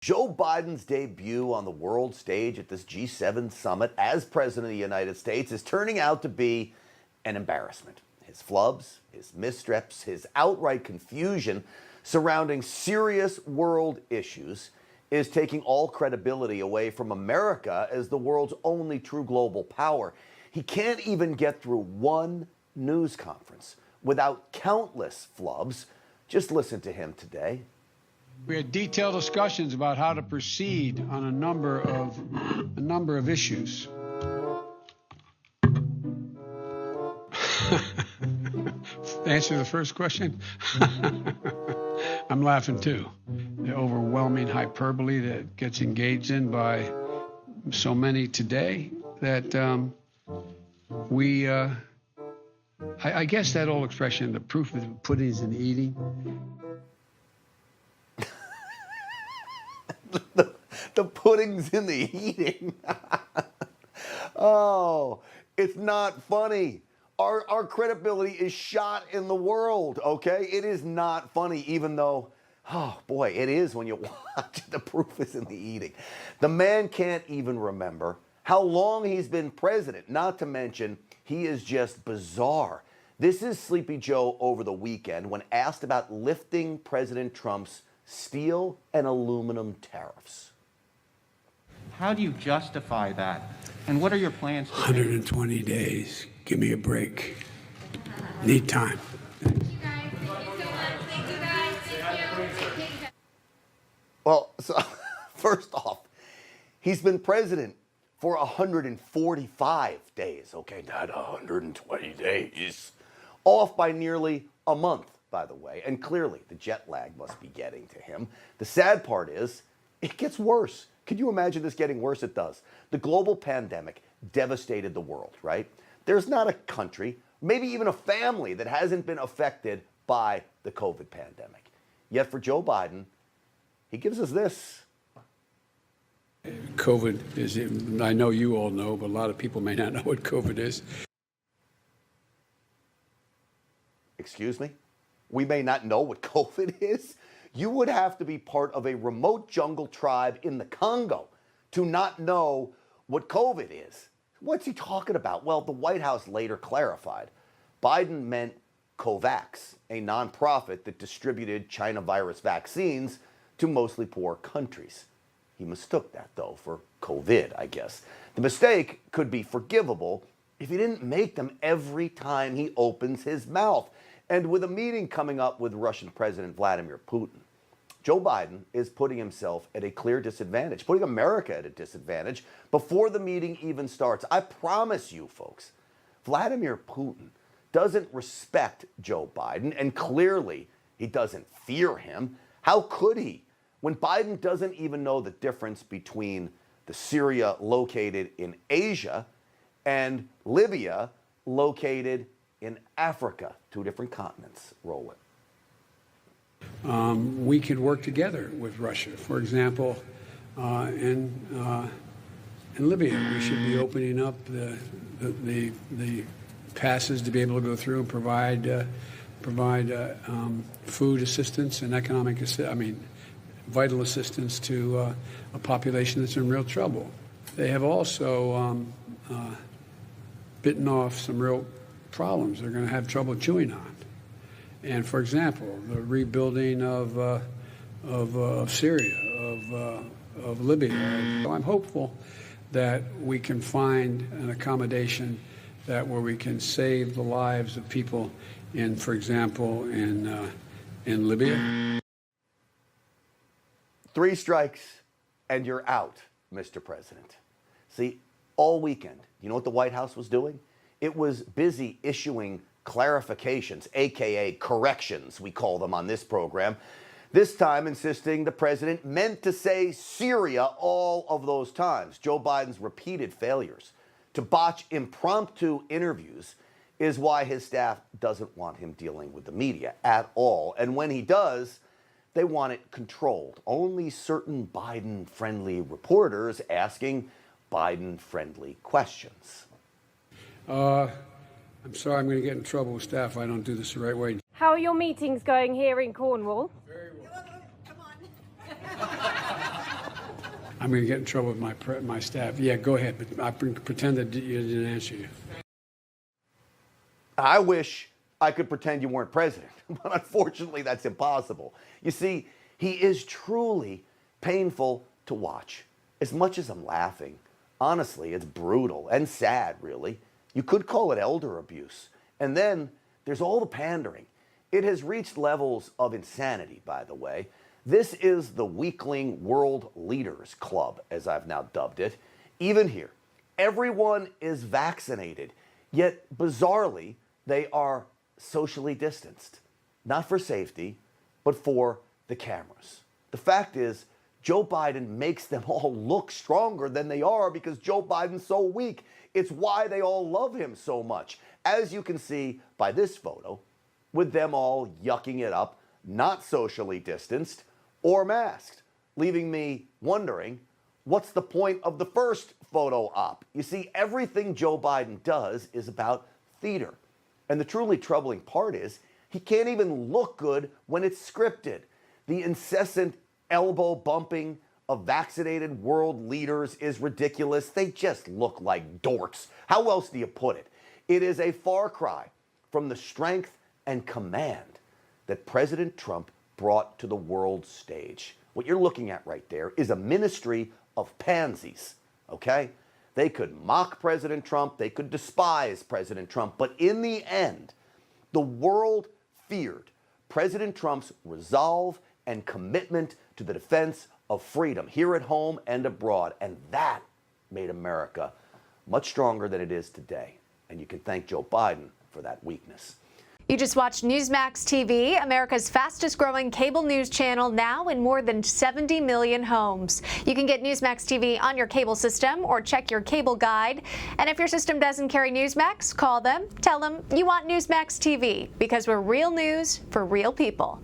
Joe Biden's debut on the world stage at this G7 summit as President of the United States is turning out to be an embarrassment. His flubs, his missteps, his outright confusion surrounding serious world issues is taking all credibility away from America as the world's only true global power. He can't even get through one news conference without countless flubs. Just listen to him today. We had detailed discussions about how to proceed on a number of issues. Answer the first question. I'm laughing too. The overwhelming hyperbole that gets engaged in by so many today that I guess that old expression, the proof of the pudding is in the eating. The pudding's in the eating. Oh, it's not funny. Our credibility is shot in the world, okay? It is not funny, even though, oh boy, it is when you watch it. The proof is in the eating. The man can't even remember how long he's been president, not to mention he is just bizarre. This is Sleepy Joe over the weekend when asked about lifting President Trump's steel and aluminum tariffs. How do you justify that? And what are your plans to 120 days. Give me a break. Need time. Thank you guys. Thank you so much. Thank you guys. Thank you. Well, so first off, he's been president for 145 days, okay? Not 120 days. Off by nearly a month, by the way. And clearly, the jet lag must be getting to him. The sad part is, it gets worse. Could you imagine this getting worse? It does. The global pandemic devastated the world, right? There's not a country, maybe even a family, that hasn't been affected by the COVID pandemic. Yet for Joe Biden, he gives us this. COVID is, I know you all know, but a lot of people may not know what COVID is. Excuse me? We may not know what COVID is? You would have to be part of a remote jungle tribe in the Congo to not know what COVID is. What's he talking about? Well, the White House later clarified. Biden meant COVAX, a nonprofit that distributed China virus vaccines to mostly poor countries. He mistook that, though, for COVID, I guess. The mistake could be forgivable if he didn't make them every time he opens his mouth. And with a meeting coming up with Russian President Vladimir Putin, Joe Biden is putting himself at a clear disadvantage, putting America at a disadvantage before the meeting even starts. I promise you, folks, Vladimir Putin doesn't respect Joe Biden, and clearly he doesn't fear him. How could he, when Biden doesn't even know the difference between the Syria located in Asia and Libya located in Africa, two different continents? Roll it. We could work together with Russia. For example, in Libya, we should be opening up the passes to be able to go through and provide food assistance and vital assistance to a population that's in real trouble. They have also bitten off some real problems they're going to have trouble chewing on. And for example, the rebuilding of Syria, of Libya. So I'm hopeful that we can find an accommodation where we can save the lives of people for example, in Libya. 3 strikes and you're out, Mr. President. See, all weekend, you know what the White House was doing? It was busy issuing clarifications, aka corrections, we call them on this program. This time insisting the president meant to say Syria all of those times. Joe Biden's repeated failures to botch impromptu interviews is why his staff doesn't want him dealing with the media at all. And when he does, they want it controlled. Only certain Biden-friendly reporters asking Biden-friendly questions. I'm sorry, I'm going to get in trouble with staff if I don't do this the right way. How are your meetings going here in Cornwall? Very well. Come on. I'm going to get in trouble with my staff. Yeah, go ahead, but I pretend that you didn't answer you. I wish I could pretend you weren't president, but unfortunately that's impossible. You see, he is truly painful to watch. As much as I'm laughing, honestly, it's brutal and sad, really. You could call it elder abuse. And then there's all the pandering. It has reached levels of insanity, by the way. This is the weakling world leaders club, as I've now dubbed it. Even here, everyone is vaccinated, yet bizarrely, they are socially distanced. Not for safety, but for the cameras. The fact is, Joe Biden makes them all look stronger than they are because Joe Biden's so weak. It's why they all love him so much. As you can see by this photo, with them all yucking it up, not socially distanced or masked, leaving me wondering, what's the point of the first photo op? You see, everything Joe Biden does is about theater. And the truly troubling part is, he can't even look good when it's scripted. The incessant elbow bumping of vaccinated world leaders is ridiculous. They just look like dorks. How else do you put it? It is a far cry from the strength and command that President Trump brought to the world stage. What you're looking at right there is a ministry of pansies, okay? They could mock President Trump, they could despise President Trump, but in the end, the world feared President Trump's resolve and commitment to the defense of freedom here at home and abroad. And that made America much stronger than it is today. And you can thank Joe Biden for that weakness. You just watched Newsmax TV, America's fastest growing cable news channel, now in more than 70 million homes. You can get Newsmax TV on your cable system or check your cable guide. And if your system doesn't carry Newsmax, call them, tell them you want Newsmax TV, because we're real news for real people.